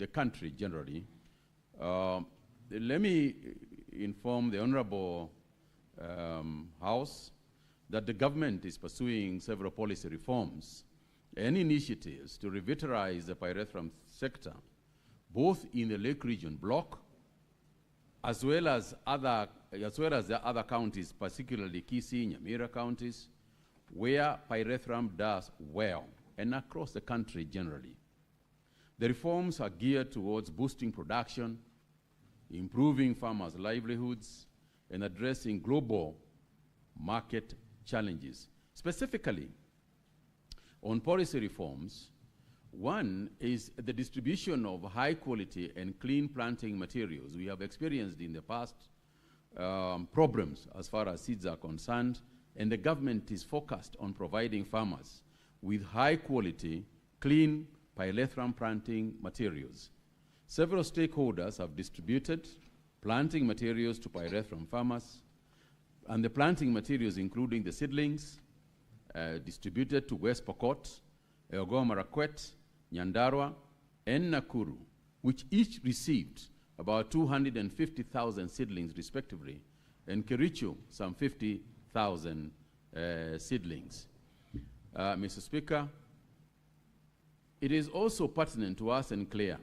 the country generally, let me inform the Honorable House that the government is pursuing several policy reforms and initiatives to revitalize the pyrethrum sector, both in the Lake Region block, as well as the other counties, particularly Kisii, Nyamira counties, where pyrethrum does well, and across the country generally. The reforms are geared towards boosting production, improving farmers' livelihoods, and addressing global market challenges. Specifically, on policy reforms, one is the distribution of high quality and clean planting materials. We have experienced in the past problems as far as seeds are concerned, and the government is focused on providing farmers with high quality, clean pyrethrum planting materials. Several stakeholders have distributed planting materials to pyrethrum farmers, and the planting materials, including the seedlings, distributed to West Pokot, Elgeyo Marakwet, Nyandarua, and Nakuru, which each received about 250,000 seedlings respectively, and Kericho, some 50,000 seedlings. Mr. Speaker, it is also pertinent to us and clear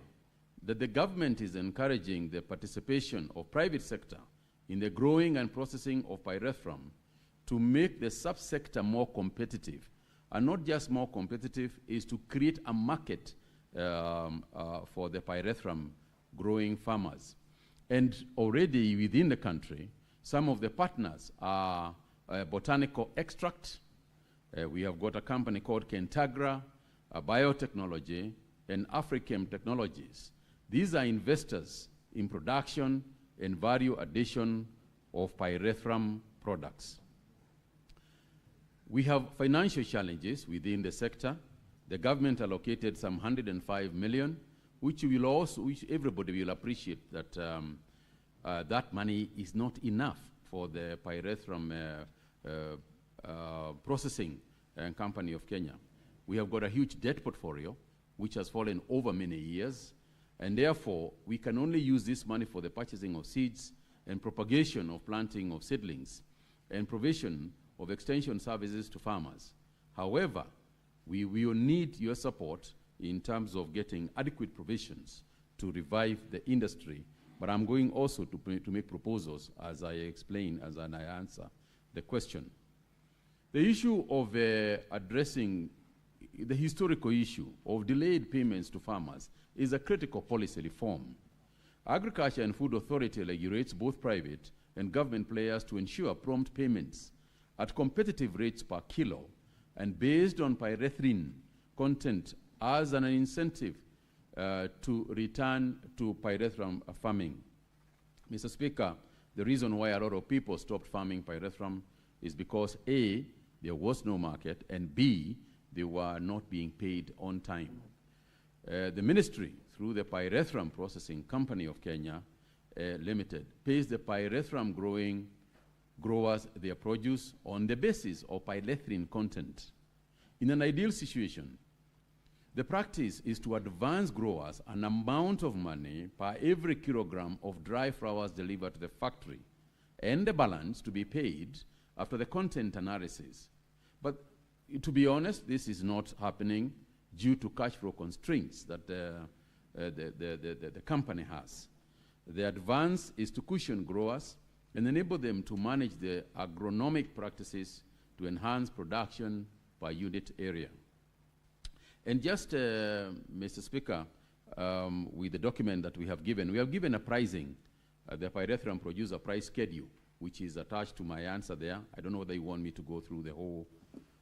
that the government is encouraging the participation of private sector in the growing and processing of pyrethrum to make the subsector more competitive. And not just more competitive, is to create a market for the pyrethrum growing farmers. And already within the country, some of the partners are botanical extract. We have got a company called Kentagra, Biotechnology, and Africhem Technologies. These are investors in production and value addition of pyrethrum products. We have financial challenges within the sector. The government allocated some 105 million, which everybody will appreciate that that money is not enough for the pyrethrum processing company of Kenya. We have got a huge debt portfolio, which has fallen over many years, and therefore we can only use this money for the purchasing of seeds and propagation of planting of seedlings and provision of extension services to farmers. However, we will need your support in terms of getting adequate provisions to revive the industry. But I'm going also to make proposals as I explain, as I answer the question. The issue of addressing the historical issue of delayed payments to farmers is a critical policy reform. Agriculture and Food Authority regulates both private and government players to ensure prompt payments at competitive rates per kilo and based on pyrethrin content as an incentive to return to pyrethrum farming. Mr. Speaker, the reason why a lot of people stopped farming pyrethrum is because A, there was no market, and B, they were not being paid on time. The ministry, through the Pyrethrum Processing Company of Kenya Limited, pays the pyrethrum growers their produce on the basis of pyrethrin content. In an ideal situation, the practice is to advance growers an amount of money per every kilogram of dry flowers delivered to the factory, and the balance to be paid after the content analysis. But to be honest, this is not happening due to cash flow constraints that the company has. The advance is to cushion growers and enable them to manage the agronomic practices to enhance production per unit area. And just, Mr. Speaker, with the document that we have given a pricing, the pyrethrum producer price schedule, which is attached to my answer there. I don't know whether you want me to go through the whole...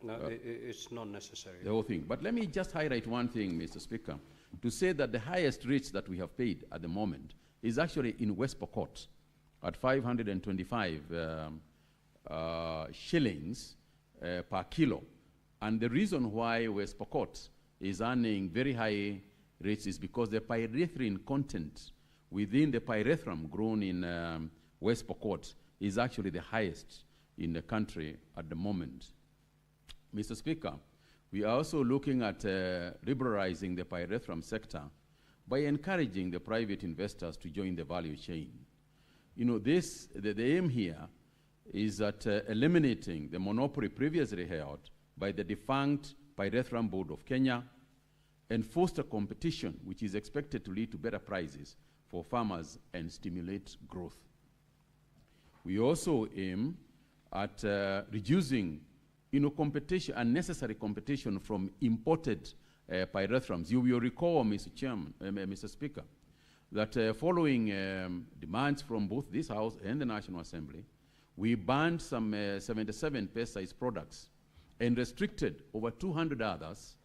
No, it's not necessary. The whole thing. But let me just highlight one thing, Mr. Speaker, to say that the highest rates that we have paid at the moment is actually in West Pokot at 525 shillings per kilo. And the reason why West Pokot is earning very high rates is because the pyrethrin content within the pyrethrum grown in West Pokot is actually the highest in the country at the moment. Mr. Speaker, we are also looking at liberalizing the pyrethrum sector by encouraging the private investors to join the value chain. You know, the aim here is that eliminating the monopoly previously held by the defunct Pyrethrum Board of Kenya and foster competition, which is expected to lead to better prices for farmers and stimulate growth. We also aim at reducing, you know, competition, unnecessary competition from imported pyrethrum. You will recall, Mr. Speaker, that following demands from both this House and the National Assembly, we banned some 77 pesticide products and restricted over 200 others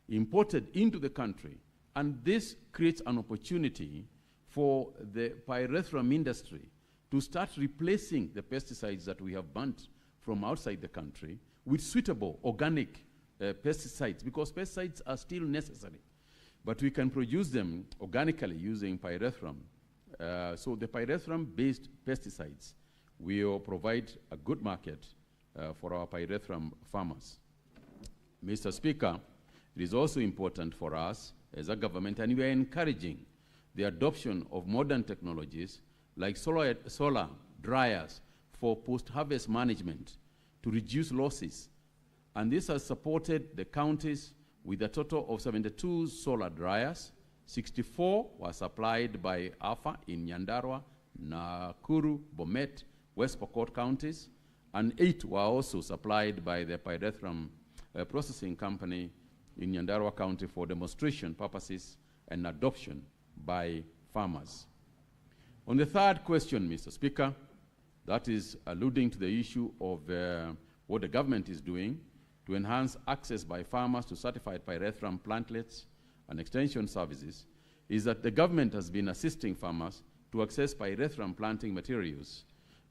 imported into the country. And this creates an opportunity for the pyrethrum industry to start replacing the pesticides that we have banned from outside the country with suitable organic pesticides, because pesticides are still necessary, but we can produce them organically using pyrethrum. So the pyrethrum-based pesticides will provide a good market for our pyrethrum farmers. Mr. Speaker, it is also important for us as a government, and we are encouraging the adoption of modern technologies like solar dryers for post-harvest management to reduce losses. And this has supported the counties with a total of 72 solar dryers. 64 were supplied by AFA in Nyandarua, Nakuru, Bomet, West Pokot counties, and 8 were also supplied by the Pyrethrum Processing Company in Nyandarua County for demonstration purposes and adoption by farmers. On the third question, Mr. Speaker, that is alluding to the issue of what the government is doing to enhance access by farmers to certified pyrethrum plantlets and extension services, is that the government has been assisting farmers to access pyrethrum planting materials,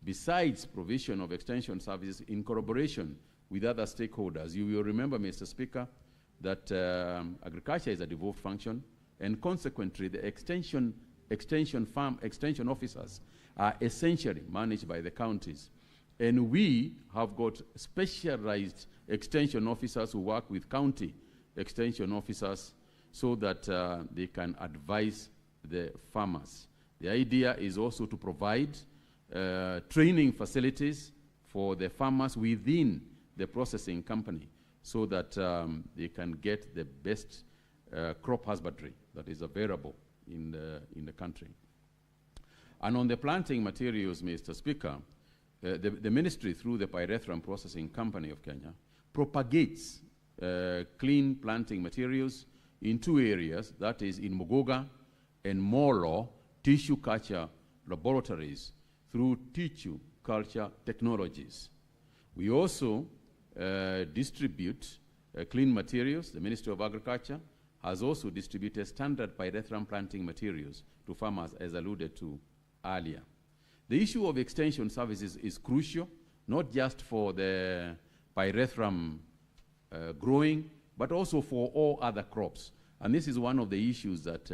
besides provision of extension services in collaboration with other stakeholders. You will remember, Mr. Speaker, that agriculture is a devolved function, and consequently the extension officers are essentially managed by the counties. And we have got specialized extension officers who work with county extension officers so that they can advise the farmers. The idea is also to provide training facilities for the farmers within the processing company so that they can get the best crop husbandry that is available in the country. And on the planting materials, Mr. Speaker, the ministry, through the Pyrethrum Processing Company of Kenya, propagates clean planting materials in 2 areas, that is in Muguga and Molo tissue culture laboratories through tissue culture technologies. We also distribute clean materials. The Ministry of Agriculture has also distributed standard pyrethrum planting materials to farmers, as alluded to earlier. The issue of extension services is crucial, not just for the pyrethrum growing, but also for all other crops. And this is one of the issues that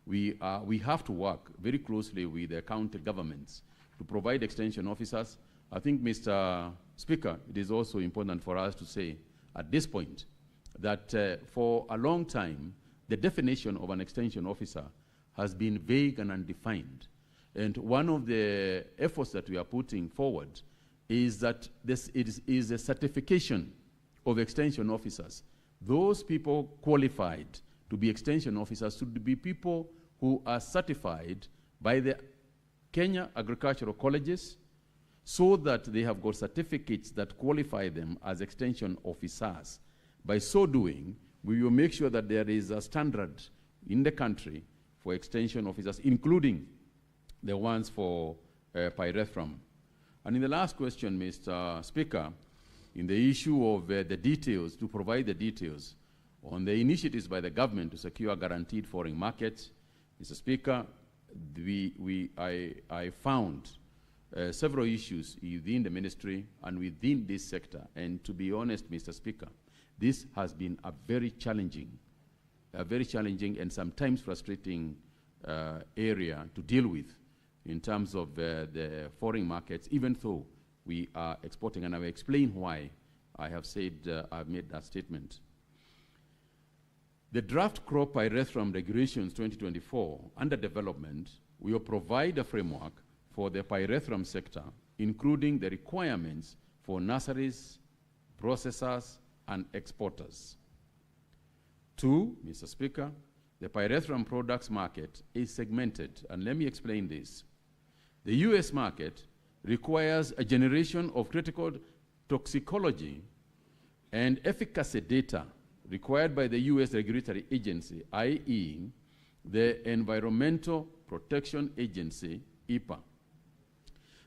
we have to work very closely with the county governments to provide extension officers. I think, Mr. Speaker, it is also important for us to say at this point that for a long time, the definition of an extension officer has been vague and undefined. And one of the efforts that we are putting forward is that this is a certification of extension officers. Those people qualified to be extension officers should be people who are certified by the Kenya Agricultural Colleges, so that they have got certificates that qualify them as extension officers. By so doing, we will make sure that there is a standard in the country for extension officers, including the ones for pyrethrum. And in the last question, Mr. Speaker, in the issue of the details, to provide the details on the initiatives by the government to secure guaranteed foreign markets, Mr. Speaker, I found several issues within the ministry and within this sector. And to be honest, Mr. Speaker, this has been a very challenging and sometimes frustrating area to deal with in terms of the foreign markets, even though we are exporting. And I will explain why I have said, I've made that statement. The draft crop pyrethrum regulations 2024 under development will provide a framework for the pyrethrum sector, including the requirements for nurseries, processors, and exporters. 2, Mr. Speaker, the pyrethrum products market is segmented, and let me explain this. The US market requires a generation of critical toxicology and efficacy data required by the US regulatory agency, i.e., the Environmental Protection Agency, EPA.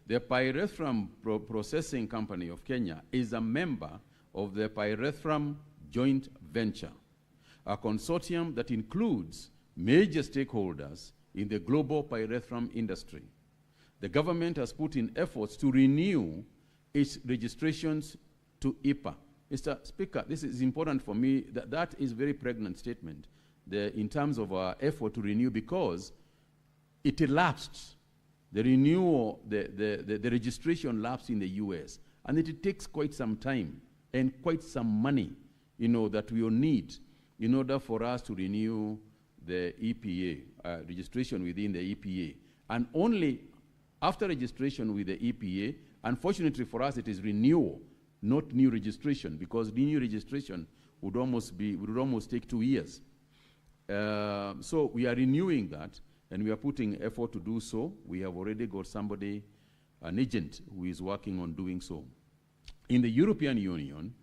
The Pyrethrum Processing Company of Kenya is a member of the Pyrethrum Joint Venture, a consortium that includes major stakeholders in the global pyrethrum industry. The government has put in efforts to renew its registrations to EPA. Mr. Speaker, this is important for me. That is a very pregnant statement in terms of our effort to renew, because it elapsed. The renewal, the registration lapsed in the US, and it takes quite some time and quite some money, that we will need in order for us to renew the EPA, registration within the EPA. And only after registration with the EPA, unfortunately for us, it is renewal, not new registration, because the new registration would almost take 2 years. So we are renewing that, and we are putting effort to do so. We have already got somebody, an agent, who is working on doing so. In the European Union,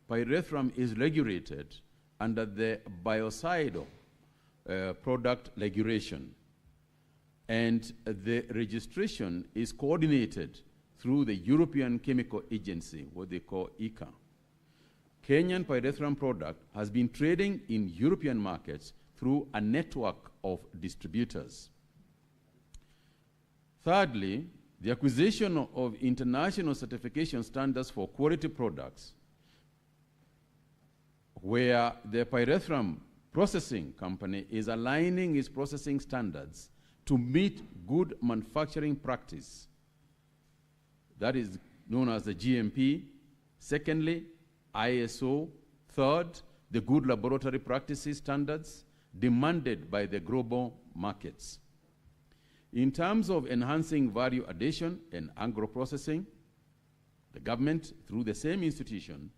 pyrethrum is regulated under the biocidal product regulation, and the registration is coordinated through the European Chemical Agency, what they call ECHA. Kenyan pyrethrum product has been trading in European markets through a network of distributors. Thirdly, the acquisition of international certification standards for quality products, where the pyrethrum processing company is aligning its processing standards to meet good manufacturing practice. That is known as the GMP. Secondly, ISO. Third, the good laboratory practices standards demanded by the global markets. In terms of enhancing value addition and agro-processing, the government, through the same institution,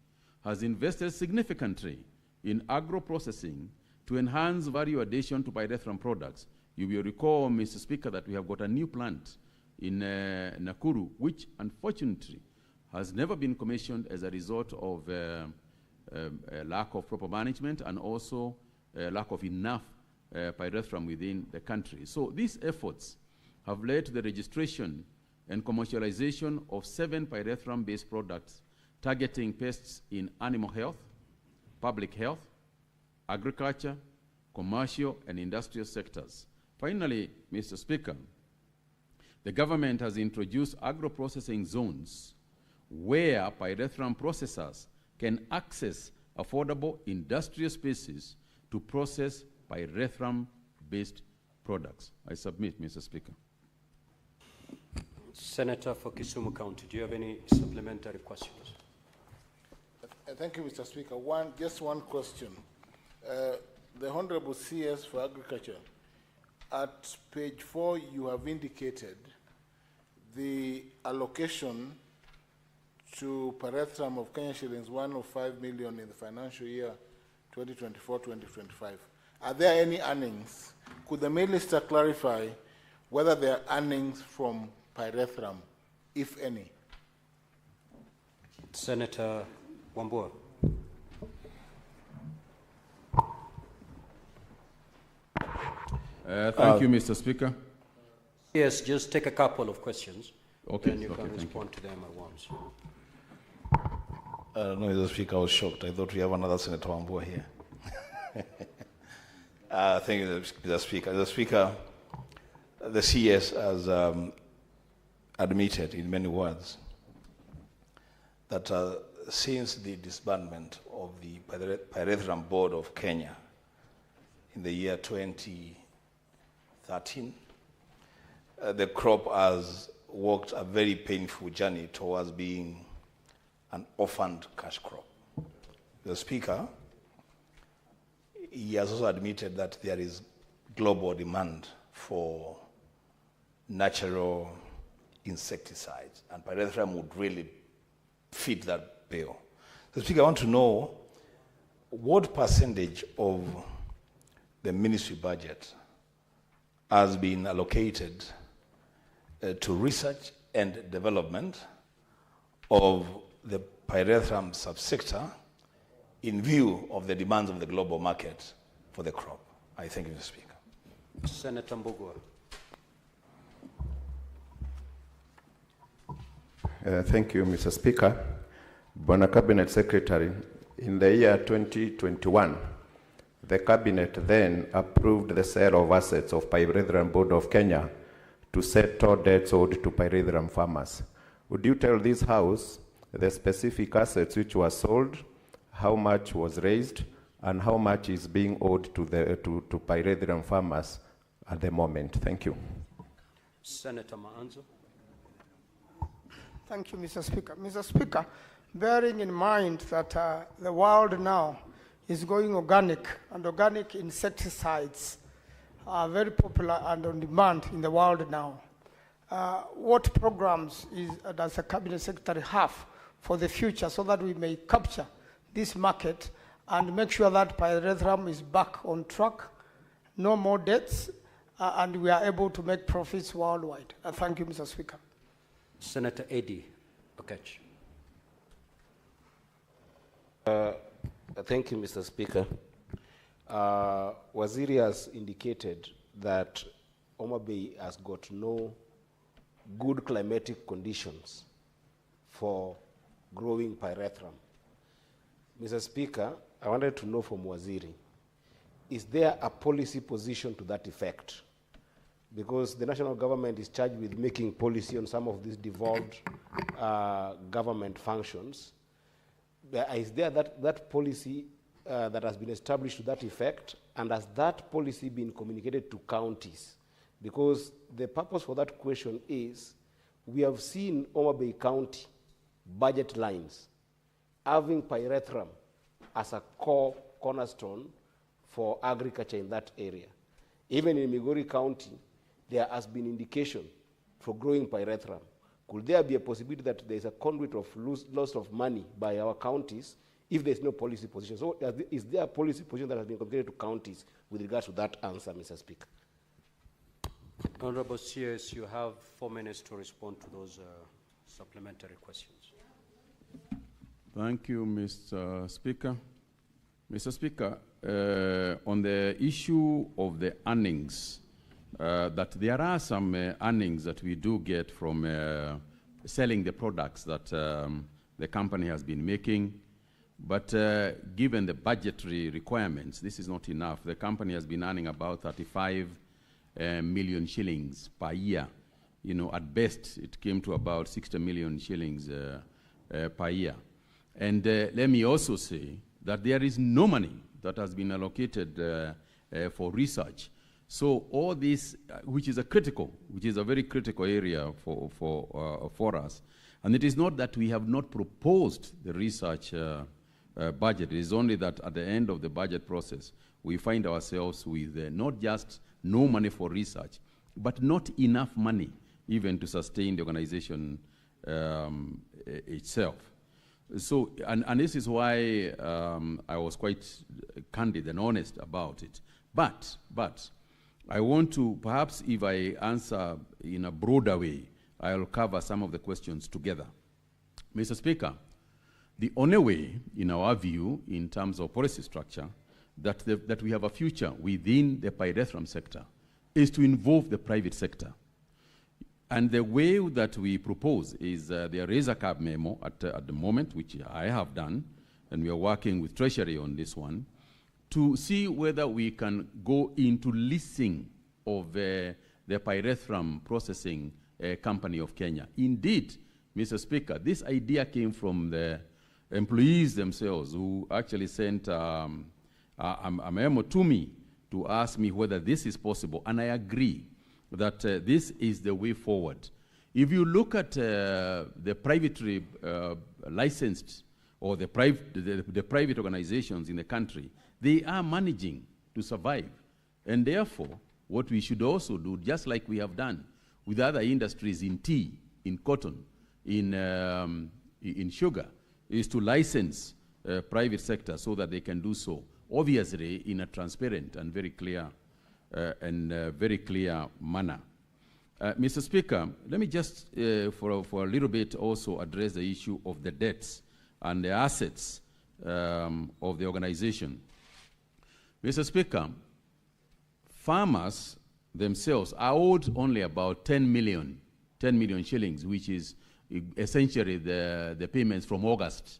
has invested significantly in agro-processing to enhance value addition to pyrethrum products. You will recall, Mr. Speaker, that we have got a new plant in Nakuru, which unfortunately has never been commissioned as a result of a lack of proper management and also a lack of enough pyrethrum within the country. So these efforts have led to the registration and commercialization of 7 pyrethrum-based products targeting pests in animal health, public health, agriculture, commercial, and industrial sectors. Finally, Mr. Speaker, the government has introduced agro-processing zones where pyrethrum processors can access affordable industrial spaces to process pyrethrum-based products. I submit, Mr. Speaker. Senator for Kisumu County, do you have any supplementary questions? Thank you, Mr. Speaker. Just one question. The Honorable CS for Agriculture, at page 4, you have indicated the allocation to pyrethrum of Kenya shillings 105 million in the financial year 2024-2025. Are there any earnings? Could the Minister clarify whether there are earnings from pyrethrum, if any? Senator Wambua. Thank you, Mr. Speaker. Yes, just take a couple of questions. Okay, and you okay, can thank respond to them at once. No, Mr. Speaker, I was shocked. I thought we have another Senator Wambua here. Thank you, Mr. Speaker. Mr. Speaker, the CS has admitted in many words that since the disbandment of the Pyrethrum Board of Kenya in the year 2013, the crop has walked a very painful journey towards being an orphaned cash crop. The Speaker, he has also admitted that there is global demand for natural insecticides, and pyrethrum would really fit that bill. So, Speaker, I want to know what percentage of the ministry budget has been allocated to research and development of the pyrethrum subsector in view of the demands of the global market for the crop. I thank you, Mr. Speaker. Senator Mbugua. Thank you, Mr. Speaker. Bona Cabinet Secretary, in the year 2021, the Cabinet then approved the sale of assets of Pyrethrum Board of Kenya to settle debts owed to pyrethrum farmers. Would you tell this House the specific assets which were sold, how much was raised, and how much is being owed to pyrethrum farmers at the moment? Thank you. Senator Maanzo. Thank you, Mr. Speaker. Mr. Speaker, bearing in mind that the world now is going organic, and organic insecticides are very popular and on demand in the world now, what programs does the Cabinet Secretary have for the future so that we may capture this market and make sure that pyrethrum is back on track, no more debts, and we are able to make profits worldwide? Thank you, Mr. Speaker. Senator Eddie Okech. Thank you, Mr. Speaker. Waziri has indicated that Homa Bay has got no good climatic conditions for growing pyrethrum. Mr. Speaker, I wanted to know from Waziri, is there a policy position to that effect? Because the national government is charged with making policy on some of these devolved government functions. Is there that policy that has been established to that effect, and has that policy been communicated to counties? Because the purpose for that question is, we have seen Homa Bay County budget lines having pyrethrum as a cornerstone for agriculture in that area. Even in Migori County, there has been indication for growing pyrethrum. Could there be a possibility that there is a conduit of loss of money by our counties if there is no policy position? So is there a policy position that has been communicated to counties with regards to that answer, Mr. Speaker? Honorable CS, you have 4 minutes to respond to those supplementary questions. Thank you, Mr. Speaker. Mr. Speaker, on the issue of the earnings, that there are some earnings that we do get from selling the products that the company has been making. But given the budgetary requirements, this is not enough. The company has been earning about 35 million shillings per year. You know, at best, it came to about 60 million shillings per year. And let me also say that there is no money that has been allocated for research. So all this, which is a very critical area for us. And it is not that we have not proposed the research budget. It is only that at the end of the budget process, we find ourselves with not just no money for research, but not enough money even to sustain the organization itself. So, and this is why I was quite candid and honest about it. But I want to, perhaps if I answer in a broader way, I'll cover some of the questions together. Mr. Speaker, the only way, in our view, in terms of policy structure, that we have a future within the pyrethrum sector is to involve the private sector. And the way that we propose is there is a CAB memo at the moment, which I have done, and we are working with Treasury on this one, to see whether we can go into leasing of the pyrethrum processing company of Kenya. Indeed, Mr. Speaker, this idea came from the employees themselves who actually sent a memo to me to ask me whether this is possible, and I agree that this is the way forward. If you look at the privately licensed or the private organizations in the country, they are managing to survive. And therefore, what we should also do, just like we have done with other industries in tea, in cotton, in sugar, is to license private sector so that they can do so, obviously in a transparent and very clear manner. Mr. Speaker, let me just for a little bit also address the issue of the debts and the assets of the organization. Mr. Speaker, farmers themselves are owed only about 10 million shillings, which is essentially the payments from August,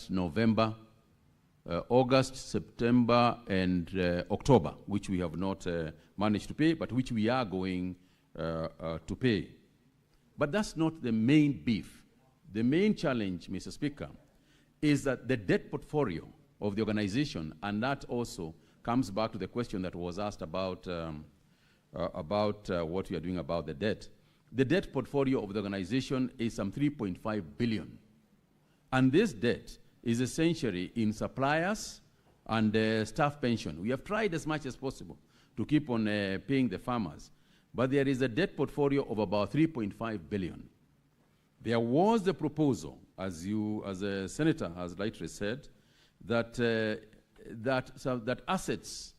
November, August, September, and October, which we have not managed to pay, but which we are going to pay. But that's not the main beef. The main challenge, Mr. Speaker, is that the debt portfolio of the organization, and that also comes back to the question that was asked about what we are doing about the debt. The debt portfolio of the organization is some 3.5 billion. And this debt is essentially in suppliers and staff pension. We have tried as much as possible to keep on paying the farmers, but there is a debt portfolio of about 3.5 billion. There was the proposal, as a senator has rightly said, that that assets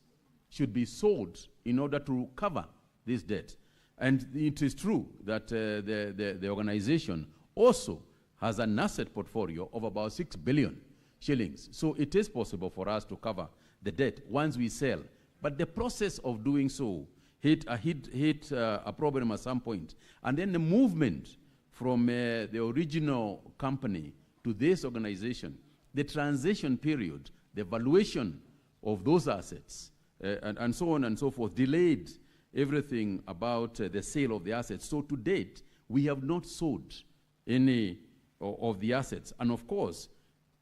should be sold in order to cover this debt. And it is true that the organization also has an asset portfolio of about 6 billion shillings. So it is possible for us to cover the debt once we sell. But the process of doing so hit a problem at some point. And then the movement from the original company to this organization, the transition period, the valuation of those assets, and so on and so forth, delayed everything about the sale of the assets. So to date, we have not sold any of the assets. And of course,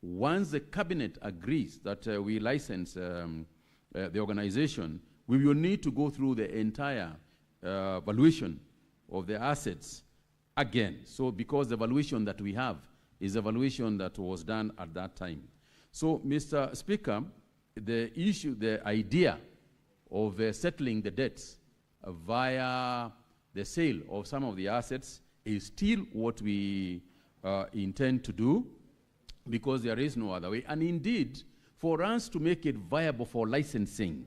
once the cabinet agrees that we license the organization, we will need to go through the entire valuation of the assets again. So because the valuation that we have is a valuation that was done at that time. So, Mr. Speaker, the idea of settling the debts via the sale of some of the assets is still what we intend to do, because there is no other way. And indeed, for us to make it viable for licensing,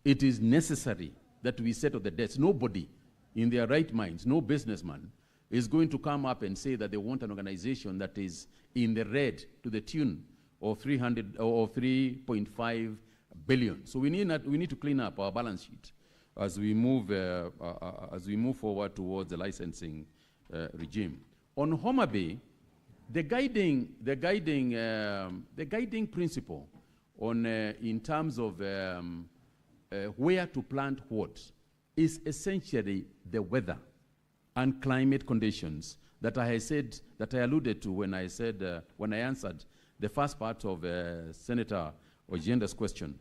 it is necessary that we settle the debts. Nobody in their right minds, no businessman, is going to come up and say that they want an organization that is in the red to the tune of 3.5 billion. So we need to clean up our balance sheet as we move forward towards the licensing regime. On Homa Bay, the guiding principle on in terms of where to plant what is essentially the weather and climate conditions that I alluded to when I said when I answered the first part of Senator Ojienda's question.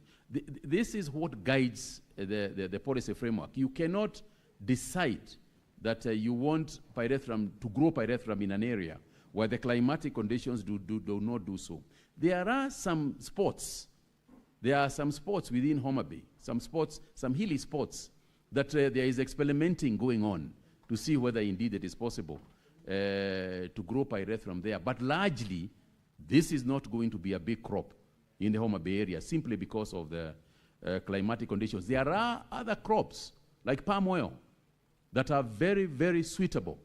This is what guides the policy framework. You cannot decide that you want pyrethrum to grow pyrethrum in an area where the climatic conditions do not do so. There are some spots. There are some spots within Homa Bay, some hilly spots that there is experimenting going on to see whether indeed it is possible to grow pyrethrum there. But largely, this is not going to be a big crop in the Homa Bay area simply because of the climatic conditions. There are other crops like palm oil that are very, very suitable,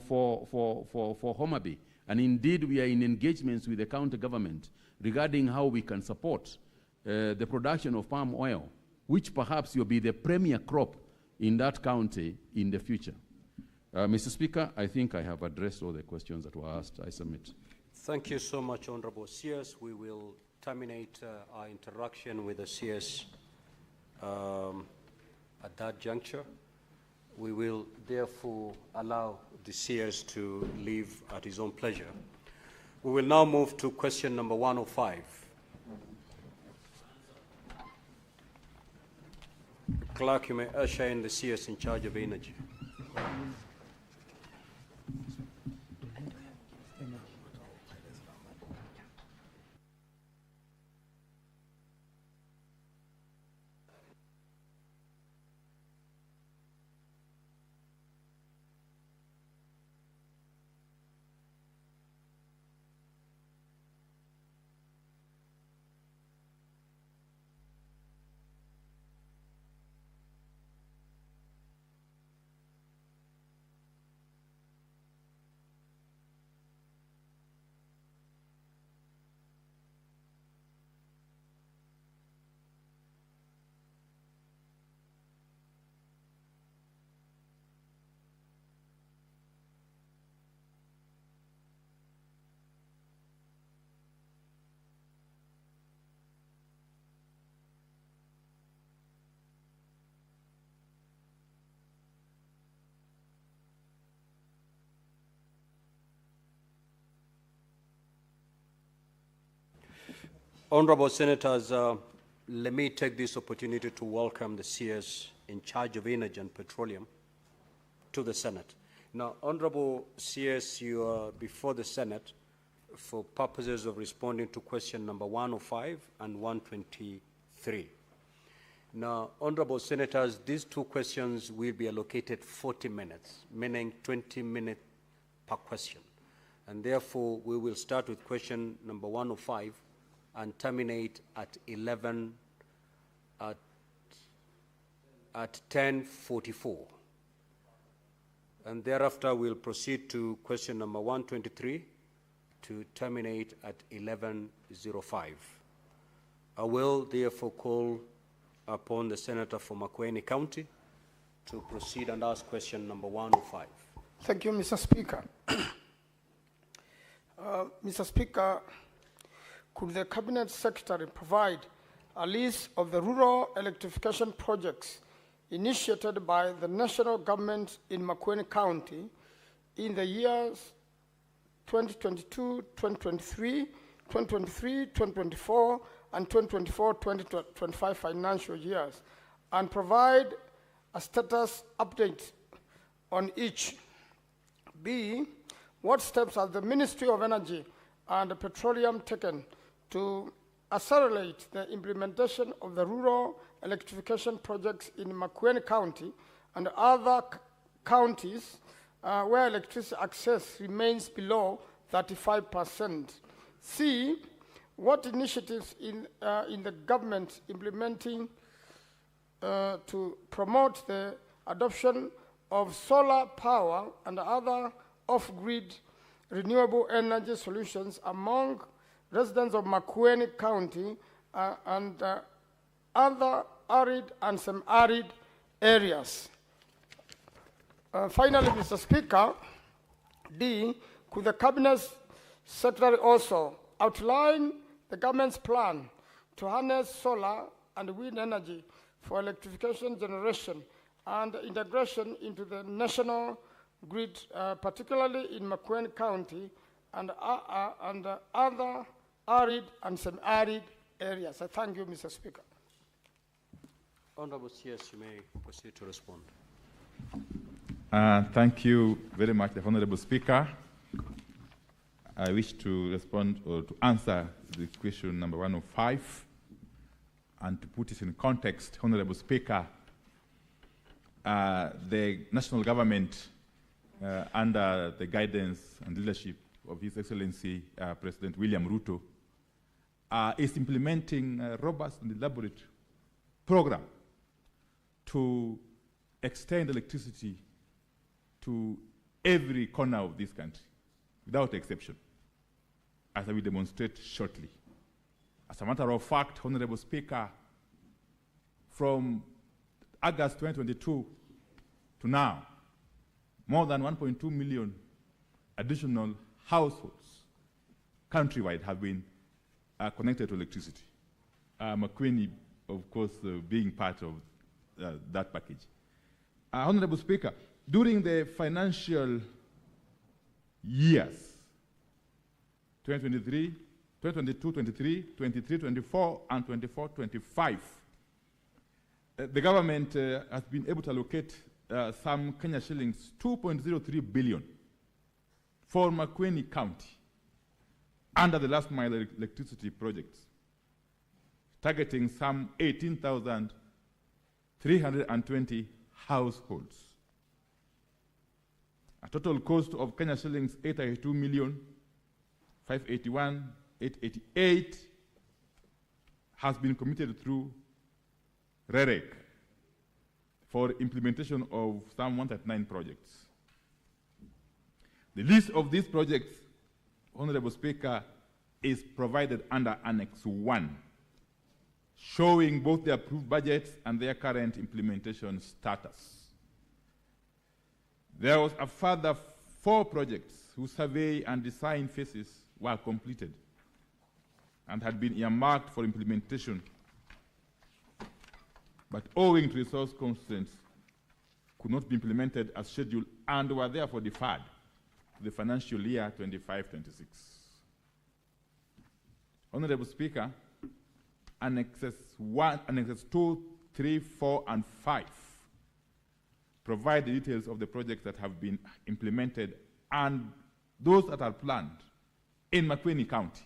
for Homa Bay. And indeed, we are in engagements with the county government regarding how we can support the production of palm oil, which perhaps will be the premier crop in that county in the future. Mr. Speaker, I think I have addressed all the questions that were asked. I submit. Thank you so much, Honorable CS. We will terminate our interaction with the CS at that juncture. We will therefore allow the CS to leave at his own pleasure. We will now move to question number 105. Clerk, you may usher in the CS in charge of energy. Honorable Senators, let me take this opportunity to welcome the CS in charge of energy and petroleum to the Senate. Now, Honorable CS, you are before the Senate for purposes of responding to question number 105 and 123. Now, Honorable Senators, these two questions will be allocated 40 minutes, meaning 20 minutes per question. And therefore, we will start with question number 105 and terminate at 10:44. And thereafter, we'll proceed to question number 123 to terminate at 11:05. I will therefore call upon the Senator from Makueni County to proceed and ask question number 105. Thank you, Mr. Speaker. Mr. Speaker, could the Cabinet Secretary provide a list of the rural electrification projects initiated by the national government in Makueni County in the years 2022, 2023, 2023, 2024, and 2024-2025 financial years, and provide a status update on each? B, what steps has the Ministry of Energy and Petroleum taken to accelerate the implementation of the rural electrification projects in Makueni County and other counties where electricity access remains below 35%? C, what initiatives in the government implementing to promote the adoption of solar power and other off-grid renewable energy solutions among residents of Makueni County and other arid and semi-arid areas? Finally, Mr. Speaker, D, could the Cabinet Secretary also outline the government's plan to harness solar and wind energy for electrification generation and integration into the national grid, particularly in Makueni County and other arid and semi-arid areas? I thank you, Mr. Speaker. Honorable CS, you may proceed to respond. Thank you very much, the Honorable Speaker. I wish to respond or to answer the question number 105, and to put it in context, Honorable Speaker, the national government, under the guidance and leadership of His Excellency President William Ruto, is implementing a robust and elaborate program to extend electricity to every corner of this country, without exception, as I will demonstrate shortly. As a matter of fact, Honorable Speaker, from August 2022 to now, more than 1.2 million additional households countrywide have been connected to electricity. Makueni, of course, being part of that package. Honorable Speaker, during the financial years 2023, 2022-23, 23-24, and 24-25, the government has been able to allocate some Kenya shillings 2.03 billion for Makueni County under the last mile electricity projects, targeting some 18,320 households. A total cost of Kenya shillings 882,581,888 has been committed through REREC for implementation of some 139 projects. The list of these projects, Honorable Speaker, is provided under Annex 1, showing both the approved budgets and their current implementation status. There was a further 4 projects whose survey and design phases were completed and had been earmarked for implementation, but owing to resource constraints, could not be implemented as scheduled and were therefore deferred to the financial year 25-26. Honorable Speaker, Annexes 1, Annexes 2, 3, 4, and 5 provide the details of the projects that have been implemented and those that are planned in McQueen County,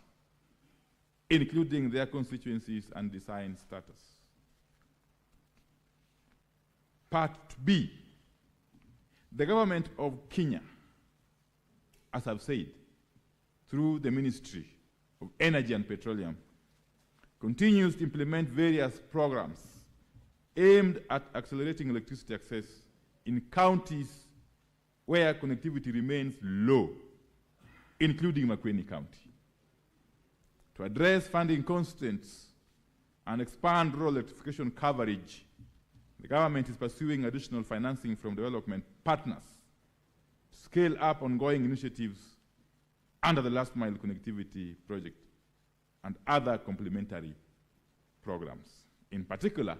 including their constituencies and design status. Part B, the government of Kenya, as I've said, through the Ministry of Energy and Petroleum, continues to implement various programs aimed at accelerating electricity access in counties where connectivity remains low, including McQueen County. To address funding constraints and expand rural electrification coverage, the government is pursuing additional financing from development partners to scale up ongoing initiatives under the Last Mile Connectivity Project and other complementary programs. In particular,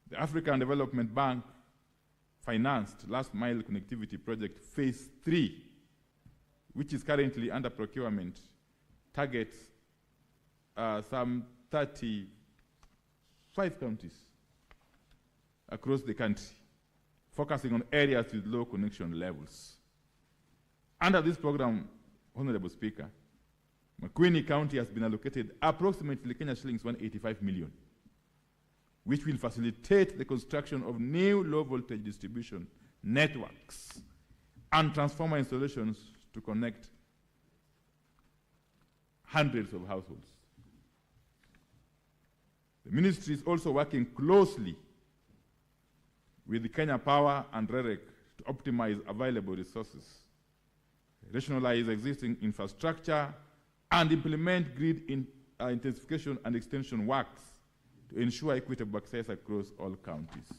the African Development Bank financed Last Mile Connectivity Project Phase 3, which is currently under procurement, targets some 35 counties across the country, focusing on areas with low connection levels. Under this program, Honorable Speaker, McQueen County has been allocated approximately Kenya shillings 185 million, which will facilitate the construction of new low voltage distribution networks and transformer installations to connect hundreds of households. The ministry is also working closely with the Kenya Power and REREC to optimize available resources, rationalize existing infrastructure, and implement grid intensification and extension works to ensure equitable access across all counties.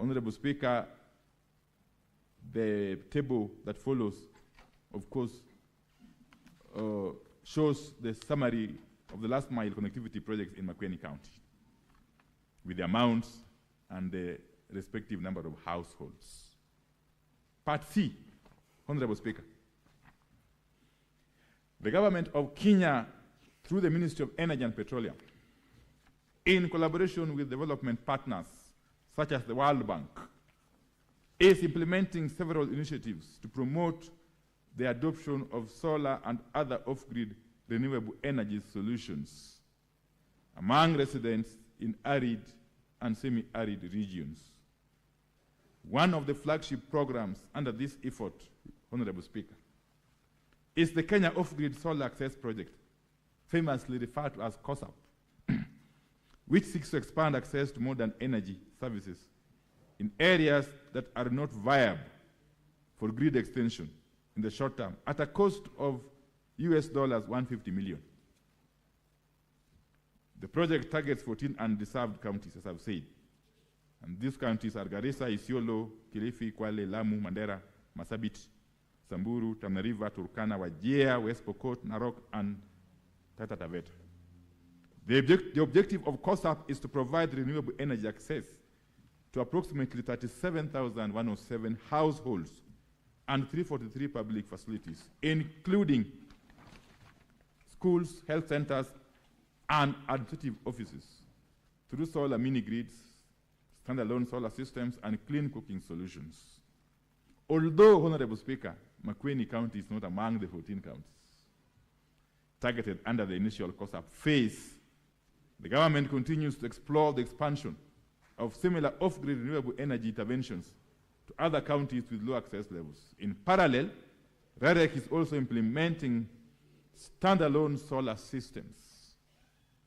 Honorable Speaker, the table that follows, of course, shows the summary of the last mile connectivity projects in McQueen County, with the amounts and the respective number of households. Part C, Honorable Speaker. The government of Kenya, through the Ministry of Energy and Petroleum, in collaboration with development partners such as the World Bank, is implementing several initiatives to promote the adoption of solar and other off-grid renewable energy solutions among residents in arid and semi-arid regions. One of the flagship programs under this effort, Honorable Speaker, is the Kenya Off-Grid Solar Access Project, famously referred to as COSAP, which seeks to expand access to modern energy services in areas that are not viable for grid extension in the short term at a cost of US $150 million. The project targets 14 undeserved counties, as I've said. And these counties are Garissa, Isiolo, Kilifi, Kwale, Lamu, Mandera, Marsabit, Samburu, Tana River, Turkana, Wajir, West Pokot, Narok, and Taita Taveta. The objective of COSAP is to provide renewable energy access to approximately 37,107 households and 343 public facilities, including schools, health centers, and administrative offices, through solar mini-grids, standalone solar systems, and clean cooking solutions. Although, Honorable Speaker, McQueen County is not among the 14 counties targeted under the initial COSAP phase, the government continues to explore the expansion of similar off-grid renewable energy interventions to other counties with low access levels. In parallel, REREC is also implementing standalone solar systems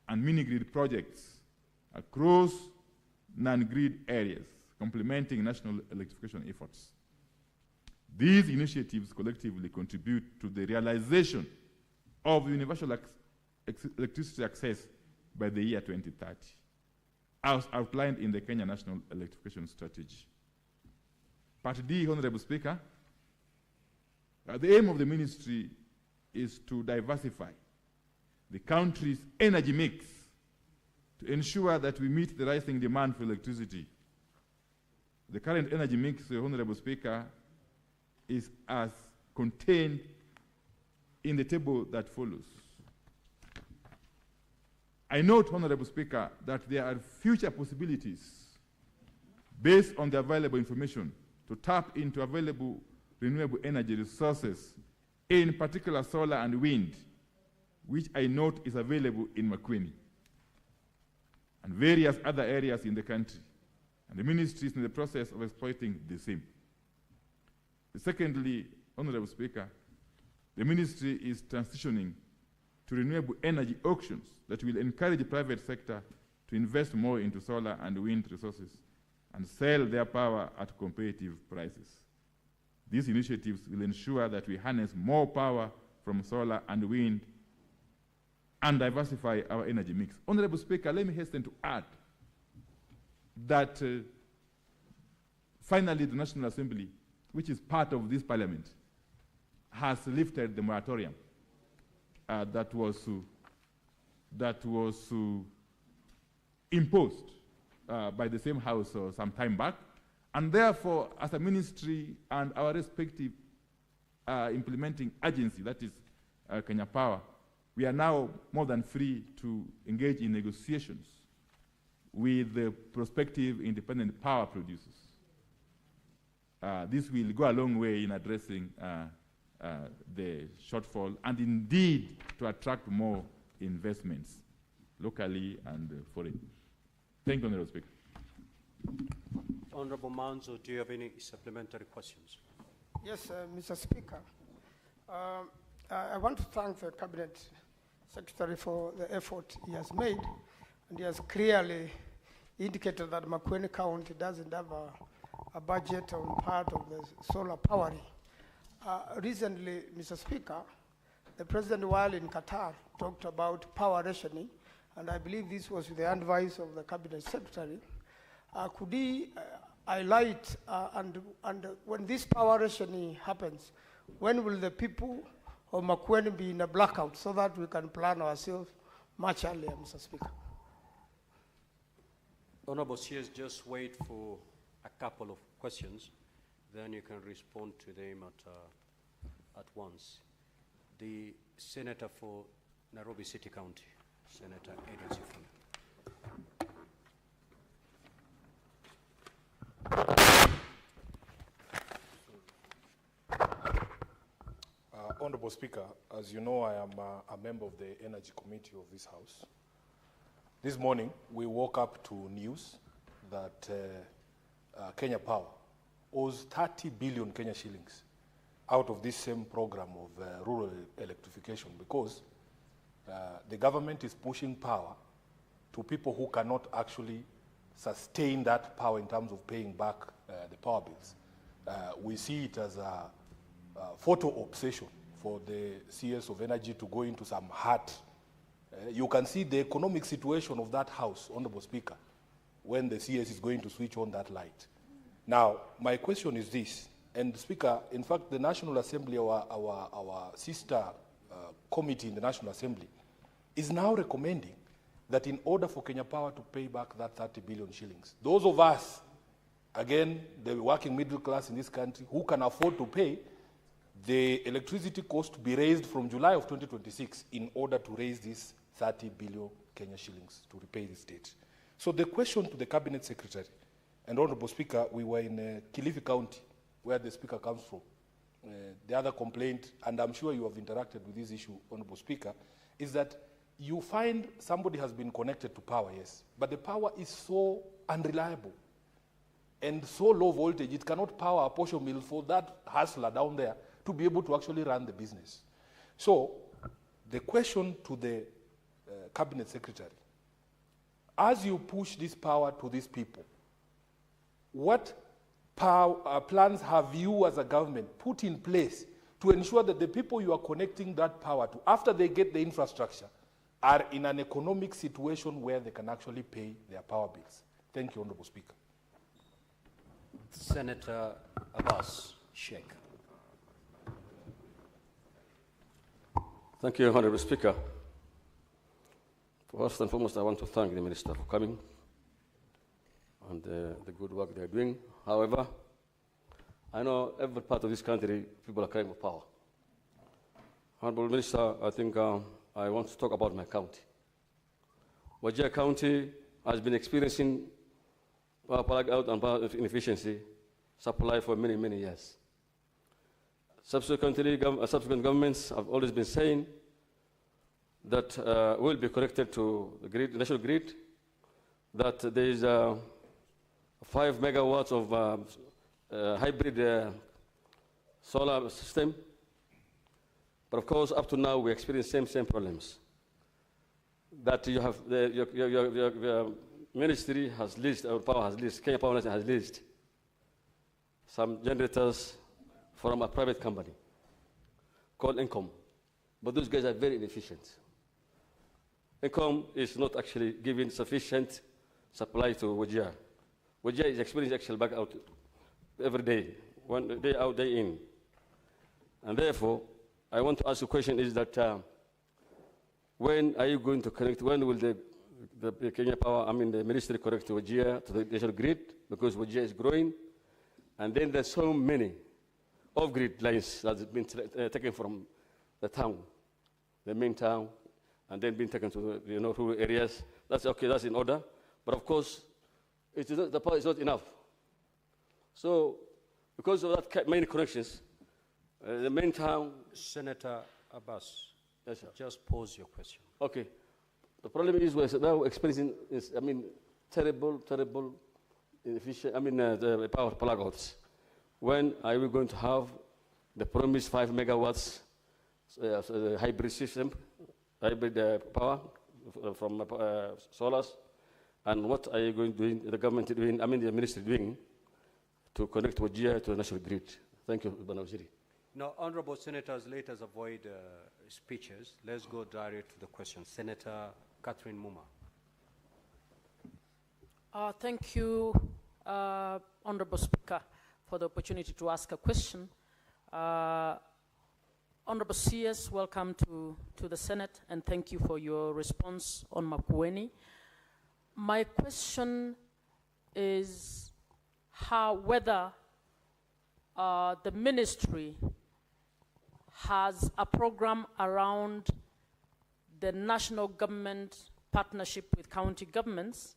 and mini-grid projects across non-grid areas, complementing national electrification efforts. These initiatives collectively contribute to the realization of universal electricity access by the year 2030, as outlined in the Kenya National Electrification Strategy. Part D, Honorable Speaker, the aim of the ministry is to diversify the country's energy mix to ensure that we meet the rising demand for electricity. The current energy mix, Honorable Speaker, is as contained in the table that follows. I note, Honorable Speaker, that there are future possibilities based on the available information to tap into available renewable energy resources, in particular solar and wind, which I note is available in Makueni and various other areas in the country, and the ministry is in the process of exploiting the same. Secondly, Honorable Speaker, the ministry is transitioning to renewable energy auctions that will encourage the private sector to invest more into solar and wind resources and sell their power at competitive prices. These initiatives will ensure that we harness more power from solar and wind and diversify our energy mix. Honorable Speaker, let me hasten to add that finally the National Assembly, which is part of this parliament, has lifted the moratorium that was imposed by the same house some time back. And therefore, as a ministry and our respective implementing agency, that is Kenya Power, we are now more than free to engage in negotiations with the prospective independent power producers. This will go a long way in addressing the shortfall and indeed to attract more investments locally and foreign. Thank you, Honorable Speaker. Honorable Manzo, do you have any supplementary questions? Yes, Mr. Speaker. I want to thank the Cabinet Secretary for the effort he has made, and he has clearly indicated that Makueni County doesn't have a budget on part of the solar powering. Recently, Mr. Speaker, the President, while in Qatar, talked about power rationing, and I believe this was with the advice of the Cabinet Secretary. Could he highlight, and when this power rationing happens, when will the people of Makueni be in a blackout so that we can plan ourselves much earlier, Mr. Speaker? Honorable Sears, just wait for a couple of questions, then you can respond to them at once. The Senator for Nairobi City County, Senator Edwin Sifuna. Honorable Speaker, as you know, I am a member of the Energy Committee of this House. This morning, we woke up to news that Kenya Power owes 30 billion Kenya shillings out of this same program of rural electrification because the government is pushing power to people who cannot actually sustain that power in terms of paying back the power bills. We see it as a photo obsession for the CS of Energy to go into some hut. You can see the economic situation of that house, Honorable Speaker, when the CS is going to switch on that light. Now, my question is this, and Speaker, in fact, the National Assembly, our sister committee in the National Assembly, is now recommending that in order for Kenya Power to pay back that 30 billion shillings, those of us, again, the working middle class in this country, who can afford to pay, the electricity cost to be raised from July of 2026 in order to raise this 30 billion Kenya shillings to repay this debt. So the question to the Cabinet Secretary, and Honorable Speaker, we were in Kilifi County, where the Speaker comes from. The other complaint, and I'm sure you have interacted with this issue, Honorable Speaker, is that you find somebody has been connected to power, yes, but the power is so unreliable and so low voltage, it cannot power a portion mill for that hustler down there to be able to actually run the business. So the question to the Cabinet Secretary, as you push this power to these people, what plans have you as a government put in place to ensure that the people you are connecting that power to, after they get the infrastructure, are in an economic situation where they can actually pay their power bills? Thank you, Honorable Speaker. Senator Abbas Sheikh. Thank you, Honorable Speaker. First and foremost, I want to thank the Minister for coming and the good work they're doing. However, I know every part of this country, people are crying for power. Honorable Minister, I think I want to talk about my county. Wajir County has been experiencing power blackout and power inefficiency supply for many, many years. Subsequent governments have always been saying that will be connected to the grid, national grid, that there is 5 megawatts of hybrid solar system. But of course, up to now, we experience same problems. That you have, your ministry has leased, or power has leased, Kenya Power has leased some generators from a private company called Income. But those guys are very inefficient. Income is not actually giving sufficient supply to Wajir. Wajir is experiencing actual blackout every day, one day out, day in. And therefore, I want to ask the question is that when are you going to connect, when will the Kenya Power, the ministry connect Wajir to the national grid? Because Wajir is growing. And then there's so many off-grid lines that have been taken from the town, the main town, and then being taken to the rural areas. That's okay, that's in order. But of course, it is not, the power is not enough. So, because of that many connections, the main town... Senator Abbas, yes, sir. Just pause your question. Okay. The problem is we're now experiencing, terrible inefficient, the power blackouts. When are we going to have the promised 5 megawatts hybrid system, hybrid power from solars? And what are you going to do, the government doing, the ministry doing to connect Wajir to the national grid? Thank you, Banawaziri. Now, honorable senators, let us avoid speeches. Let's go direct to the question. Senator Catherine Muma. Thank you, Honorable Speaker, for the opportunity to ask a question. Honorable CS, welcome to the Senate, and thank you for your response on Makueni. My question is whether the ministry has a program around the national government partnership with county governments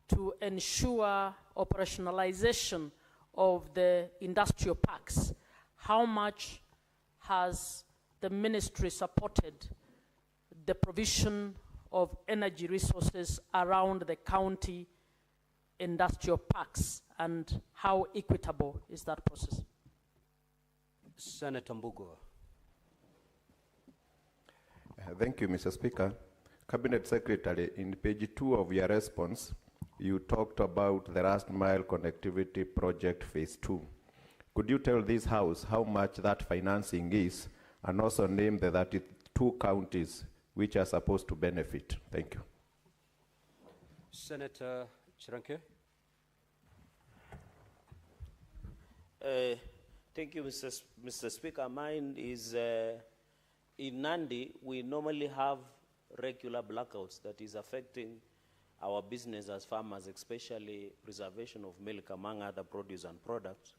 to ensure operationalization of the industrial parks. How much has the ministry supported the provision of energy resources around the county industrial parks, and how equitable is that process? Senator Mbugo. Thank you, Mr. Speaker. Cabinet Secretary, in page 2 of your response, you talked about the last mile connectivity project phase 2. Could you tell this House how much that financing is, and also name the 32 counties which are supposed to benefit? Thank you. Senator Chiranke. Thank you, Mr. Speaker. Mine is in Nandi, we normally have regular blackouts that is affecting our business as farmers, especially preservation of milk, among other produce and products.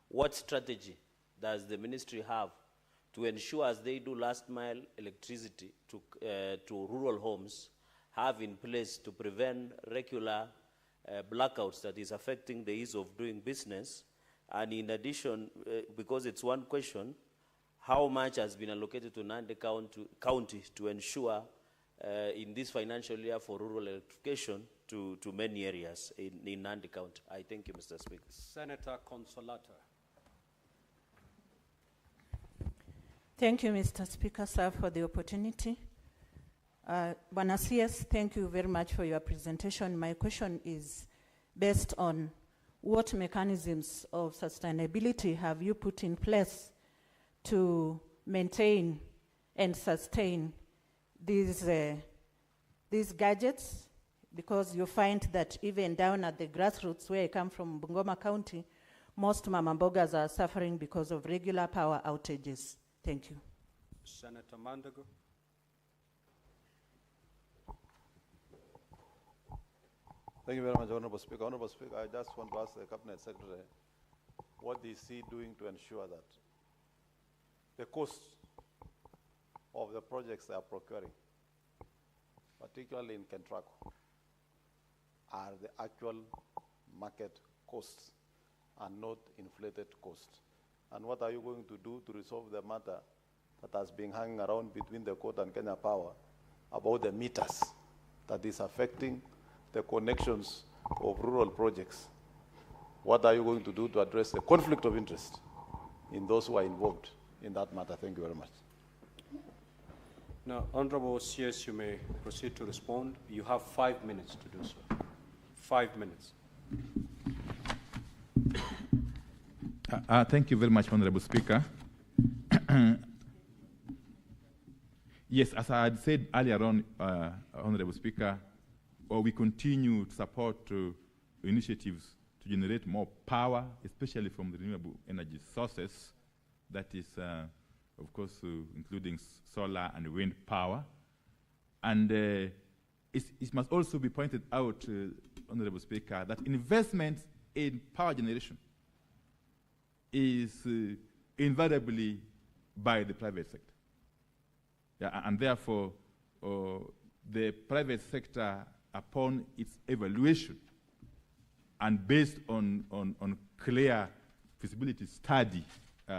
What strategy does the ministry have to ensure, as they do last mile electricity to rural homes, have in place to prevent regular blackouts that is affecting the ease of doing business? And in addition, because it's one question, how much has been allocated to Nandi County to ensure in this financial year for rural electrification to many areas in Nandi County? I thank you, Mr. Speaker. Senator Consolata. Thank you, Mr. Speaker, sir, for the opportunity. Bwana CS, thank you very much for your presentation. My question is based on what mechanisms of sustainability have you put in place to maintain and sustain these gadgets? Because you find that even down at the grassroots where I come from, Bungoma County, most mama mbogas are suffering because of regular power outages. Thank you. Senator Mandago. Thank you very much, Honorable Speaker. Honorable Speaker, I just want to ask the Cabinet Secretary, what is he doing to ensure that the cost of the projects they are procuring particularly in Kentraco, are the actual market costs and not inflated costs? And what are you going to do to resolve the matter that has been hanging around between the court and Kenya Power about the meters that is affecting the connections of rural projects? What are you going to do to address the conflict of interest in those who are involved in that matter? Thank you very much. Now, Honorable CS, you may proceed to respond. You have 5 minutes to do so. 5 minutes. Thank you very much, Honorable Speaker. Yes, as I had said earlier on, Honorable Speaker, we continue to support initiatives to generate more power, especially from the renewable energy sources, that is, of course, including solar and wind power. And it must also be pointed out, Honorable Speaker, that investment in power generation is invariably by the private sector. Yeah, and therefore, the private sector, upon its evaluation and based on clear feasibility study,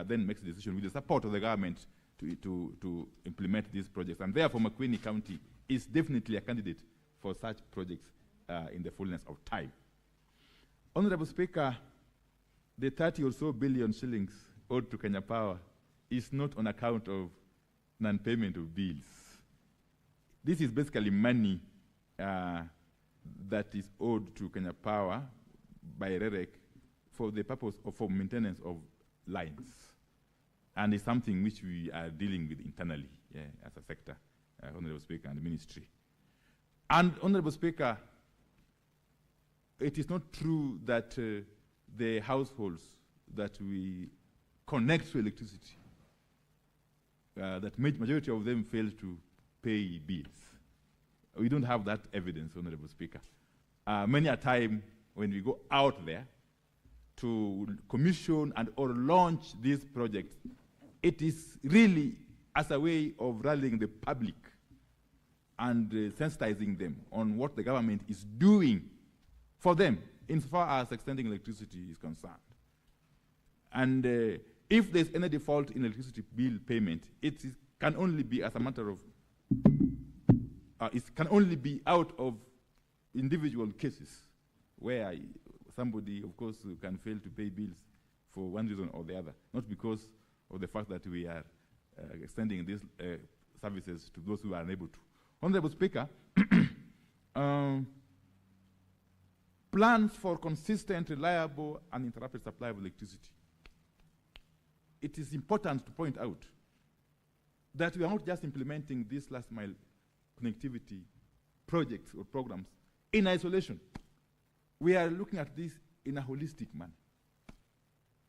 then makes a decision with the support of the government to implement these projects. And therefore, Makueni County is definitely a candidate for such projects in the fullness of time. Honorable Speaker, the 30 or so billion shillings owed to Kenya Power is not on account of non-payment of bills. This is basically money that is owed to Kenya Power by REREC for the purpose of for maintenance of lines. And it's something which we are dealing with internally as a sector, Honorable Speaker, and the ministry. And Honorable Speaker, it is not true that the households that we connect to electricity, that majority of them fail to pay bills. We don't have that evidence, Honorable Speaker. Many a time when we go out there to commission and or launch these projects, it is really as a way of rallying the public and sensitizing them on what the government is doing for them, insofar as extending electricity is concerned. And if there's any default in electricity bill payment, it can only be as a matter of, it can only be out of individual cases where somebody, of course, can fail to pay bills for one reason or the other, not because of the fact that we are extending these services to those who are unable to. Honorable Speaker, plans for consistent, reliable, and uninterrupted supply of electricity. It is important to point out that we are not just implementing these last mile connectivity projects or programs in isolation. We are looking at this in a holistic manner.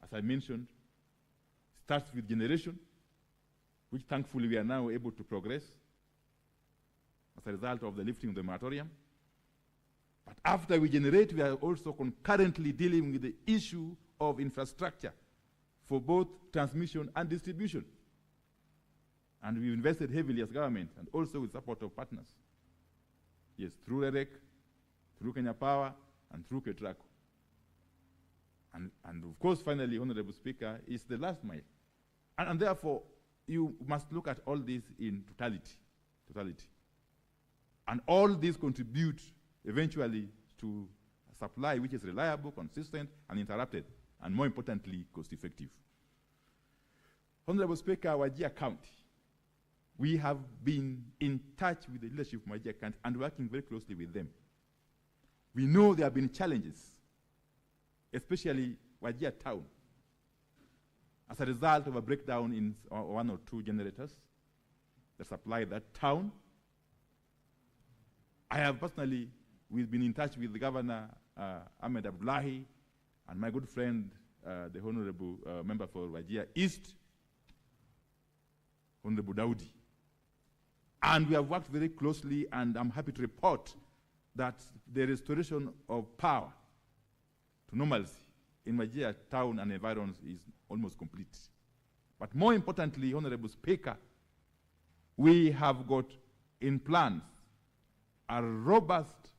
As I mentioned, it starts with generation, which thankfully we are now able to progress as a result of the lifting of the moratorium. But after we generate, we are also concurrently dealing with the issue of infrastructure for both transmission and distribution. And we've invested heavily as government and also with support of partners. Yes, through REREC, through Kenya Power, and through Ketraco. And of course, finally, Honorable Speaker, is the last mile. And therefore, you must look at all this in totality. And all these contribute eventually to a supply which is reliable, consistent, uninterrupted, and more importantly, cost-effective. Honorable Speaker, Wajir County, we have been in touch with the leadership of Wajir County and working very closely with them. We know there have been challenges, especially Wajir Town, as a result of a breakdown in one or two generators that supply that town. I have personally, we've been in touch with the Governor Ahmed Abdullahi and my good friend, the Honorable Member for Wajir East, Honorable Daudi. And we have worked very closely, and I'm happy to report that the restoration of power to normalcy in Wajir town and environs is almost complete. But more importantly, Honorable Speaker, we have got in plans a robust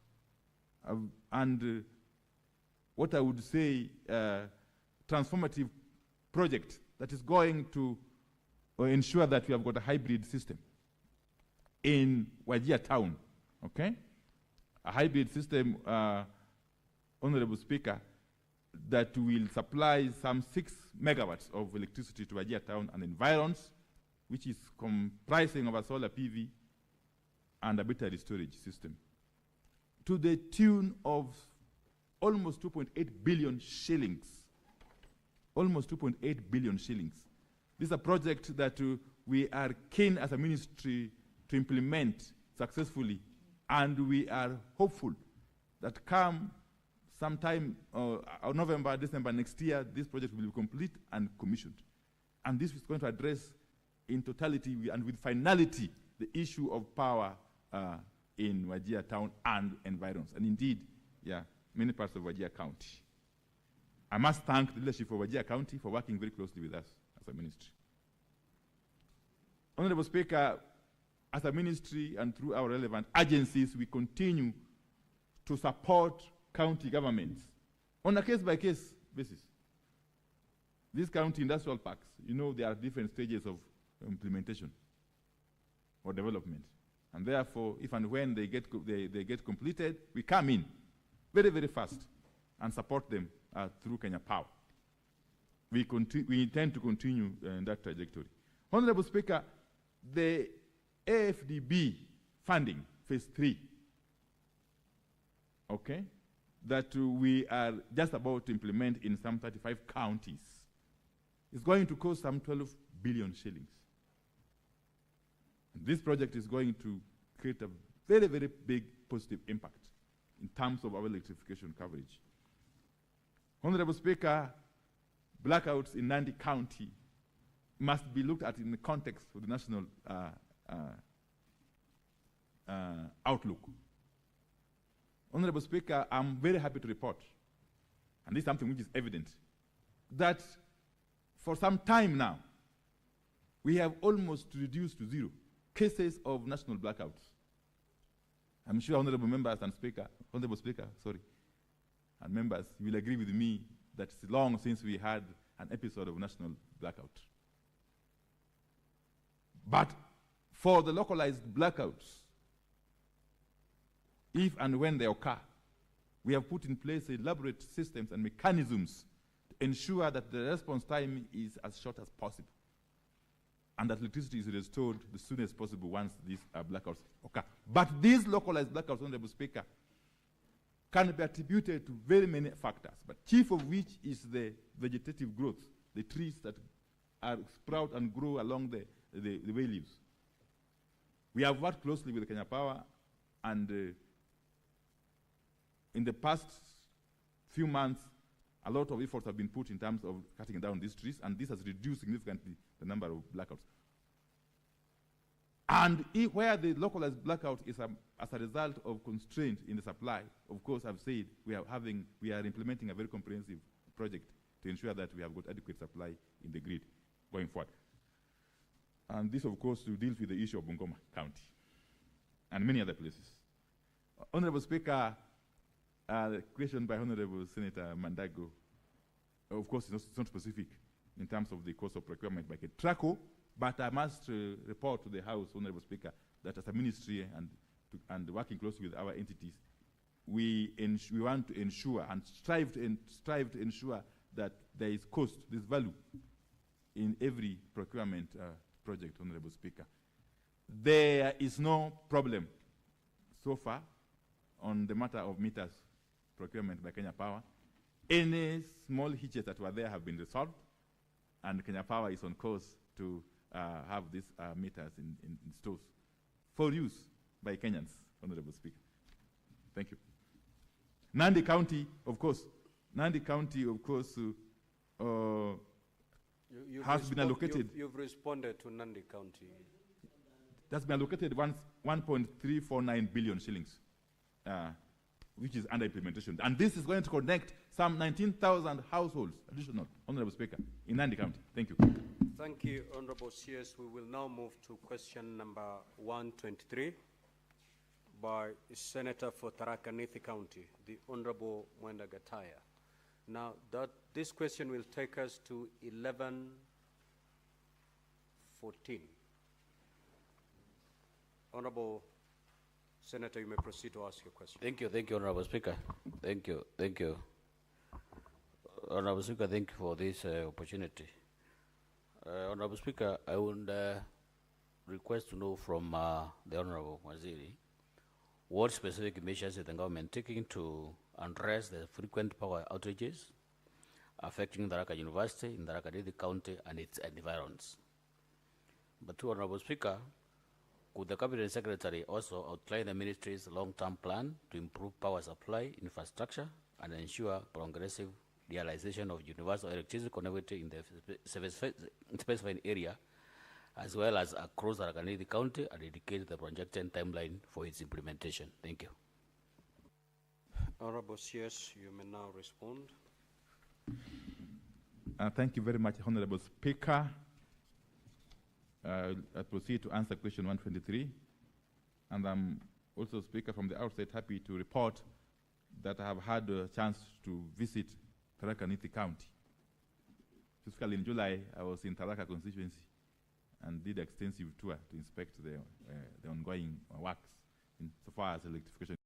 and what I would say transformative project that is going to ensure that we have got a hybrid system in Wajir town, okay? A hybrid system, Honorable Speaker, that will supply some 6 megawatts of electricity to Wajir town and environs, which is comprising of a solar PV and a battery storage system, to the tune of almost 2.8 billion shillings. Almost 2.8 billion shillings. This is a project that we are keen as a ministry to implement successfully, and we are hopeful that come sometime November, December next year, this project will be complete and commissioned. And this is going to address in totality and with finality the issue of power in Wajir town and environs, and indeed, many parts of Wajir County. I must thank the leadership of Wajir County for working very closely with us as a ministry. Honorable Speaker, as a ministry and through our relevant agencies, we continue to support county governments on a case-by-case basis. These county industrial parks, you know, there are different stages of implementation or development. And therefore, if and when they get completed, we come in very, very fast and support them through Kenya Power. We intend to continue in that trajectory. Honorable Speaker, the AFDB funding, phase 3, okay, that we are just about to implement in some 35 counties, is going to cost some 12 billion shillings. This project is going to create a very, very big positive impact in terms of our electrification coverage. Honorable Speaker, blackouts in Nandi County must be looked at in the context of the national outlook. Honorable Speaker, I'm very happy to report, and this is something which is evident, that for some time now, we have almost reduced to 0 cases of national blackouts. I'm sure honorable members and honorable Speaker, and members will agree with me that it's long since we had an episode of national blackout. But for the localized blackouts, if and when they occur, we have put in place elaborate systems and mechanisms to ensure that the response time is as short as possible, and that electricity is restored the soonest possible once these blackouts occur. But these localized blackouts, Honorable Speaker, can be attributed to very many factors, but chief of which is the vegetative growth, the trees that sprout and grow along the way leaves. We have worked closely with Kenya Power, and in the past few months, a lot of efforts have been put in terms of cutting down these trees, and this has reduced significantly the number of blackouts. And where the localized blackout is as a result of constraint in the supply, of course, I've said we are implementing a very comprehensive project to ensure that we have got adequate supply in the grid going forward. And this, of course, deals with the issue of Bungoma County and many other places. Honorable Speaker, the question by Honorable Senator Mandago, of course, it's not specific in terms of the cost of procurement by Ketraco, but I must report to the House, Honorable Speaker, that as a ministry and working closely with our entities, we want to ensure and strive to ensure that there is cost, this value, in every procurement project, Honorable Speaker. There is no problem so far on the matter of meters procurement by Kenya Power. Any small hitches that were there have been resolved, and Kenya Power is on course to have these meters in stores for use by Kenyans, Honorable Speaker. Thank you. Nandi County, of course, has been allocated. You've responded to Nandi County. That's been allocated 1.349 billion shillings, which is under implementation. And this is going to connect some 19,000 households, additional, Honorable Speaker, in Nandi County. Thank you. Thank you, Honorable CS. We will now move to question number 123 by Senator for Tharaka Nithi County, the Honorable Mwenda Gataya. Now, this question will take us to 11:14. Honorable Senator, you may proceed to ask your question. Thank you, Honorable Speaker. Thank you. Honorable Speaker, thank you for this opportunity. Honorable Speaker, I would request to know from the Honorable Waziri what specific measures is the government taking to address the frequent power outages affecting Tharaka University in Tharaka Nithi County and its environs. But to Honorable Speaker, could the Cabinet Secretary also outline the Ministry's long-term plan to improve power supply infrastructure and ensure progressive realization of universal electricity connectivity in the specified area, as well as across Tharaka Nithi County, and indicate the projected timeline for its implementation? Thank you. Honorable CS, you may now respond. Thank you very much, Honorable Speaker. I proceed to answer question 123. And I'm also, Speaker, from the outset happy to report that I have had a chance to visit Tharaka Nithi County. Specifically in July, I was in Tharaka constituency and did extensive tour to inspect the ongoing works in so far as electrification